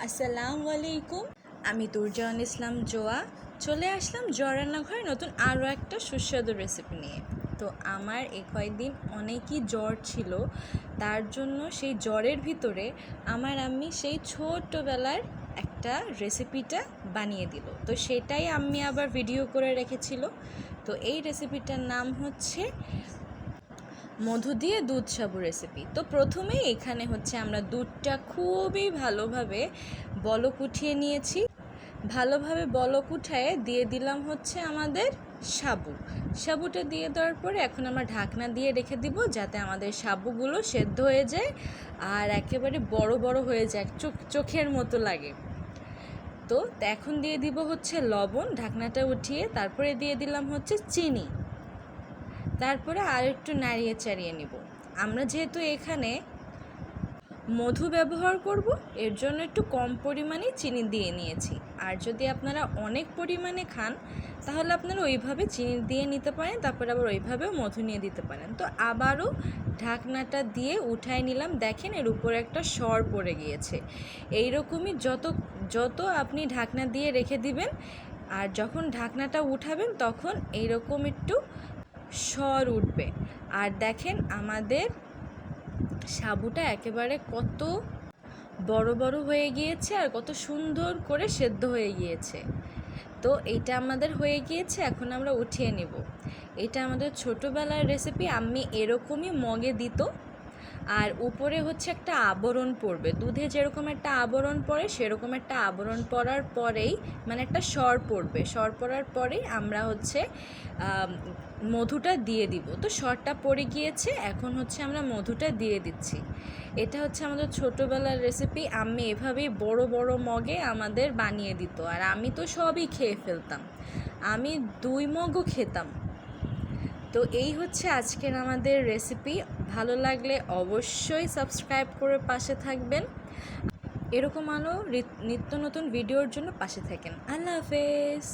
আসসালামু আলাইকুম। আমি তুরজাহান ইসলাম জোয়া চলে আসলাম জোয়া রান্নাঘরে নতুন আরও একটা সুস্বাদু রেসিপি নিয়ে। তো আমার এ কয়েকদিন অনেকই জ্বর ছিল, তার জন্য সেই জ্বরের ভিতরে আমার আম্মি সেই ছোট্টবেলার একটা রেসিপিটা বানিয়ে দিল। তো সেটাই আম্মি আবার ভিডিও করে রেখেছিল। তো এই রেসিপিটার নাম হচ্ছে মধু দিয়ে দুধ সাবু রেসিপি। তো প্রথমেই এখানে হচ্ছে আমরা দুধটা খুবই ভালোভাবে বলক উঠিয়ে নিয়েছি। ভালোভাবে বলক উঠায়ে দিয়ে দিলাম হচ্ছে আমাদের সাবুটা দিয়ে দেওয়ার পরে এখন আমরা ঢাকনা দিয়ে রেখে দিব যাতে আমাদের সাবুগুলো সেদ্ধ হয়ে যায় আর একেবারে বড় বড় হয়ে যায়, চোখের মতো লাগে। তো এখন দিয়ে দিব হচ্ছে লবণ, ঢাকনাটা উঠিয়ে তারপরে দিয়ে দিলাম হচ্ছে চিনি, তারপরে আর একটু নাড়িয়ে চাড়িয়ে নিব। আমরা যেহেতু এখানে মধু ব্যবহার করব, এর জন্য একটু কম পরিমাণে চিনি দিয়ে নিয়েছি। আর যদি আপনারা অনেক পরিমাণে খান তাহলে আপনারা ওইভাবে চিনি দিয়ে নিতে পারেন, তারপর আবার ওইভাবেও মধু নিয়ে দিতে পারেন। তো আবারও ঢাকনাটা দিয়ে উঠায় নিলাম। দেখেন এর উপরে একটা সর পড়ে গিয়েছে। এইরকমই যত আপনি ঢাকনা দিয়ে রেখে দিবেন আর যখন ঢাকনাটা উঠাবেন তখন এইরকম একটু সর উঠবে। আর দেখেন আমাদের সাবুটা একেবারে কত বড় বড় হয়ে গিয়েছে আর কত সুন্দর করে সেদ্ধ হয়ে গিয়েছে। তো এটা আমাদের হয়ে গিয়েছে, এখন আমরা উঠিয়ে নেব। এটা আমাদের ছোটোবেলার রেসিপি, আম্মি এরকমই মগে দিত। আর উপরে হচ্ছে একটা আবরণ পড়বে, দুধে যেরকম একটা আবরণ পড়ে সেরকম একটা আবরণ পড়ার পরেই মানে একটা সর পড়বে, সর পড়ার পরেই আমরা হচ্ছে মধুটা দিয়ে দিব। তো সরটা পড়ে গিয়েছে, এখন হচ্ছে আমরা মধুটা দিয়ে দিচ্ছি। এটা হচ্ছে আমাদের ছোটোবেলার রেসিপি, আম্মি এভাবেই বড় বড় মগে আমাদের বানিয়ে দিত আর আমি তো সবই খেয়ে ফেলতাম, আমি 2 মগও খেতাম। তো এই হচ্ছে আজকের আমাদের রেসিপি। ভালো লাগলে অবশ্যই সাবস্ক্রাইব করে পাশে থাকবেন, এরকম আরও নিত্য নতুন ভিডিওর জন্য পাশে থাকেন। আল্লাহ হাফেজ।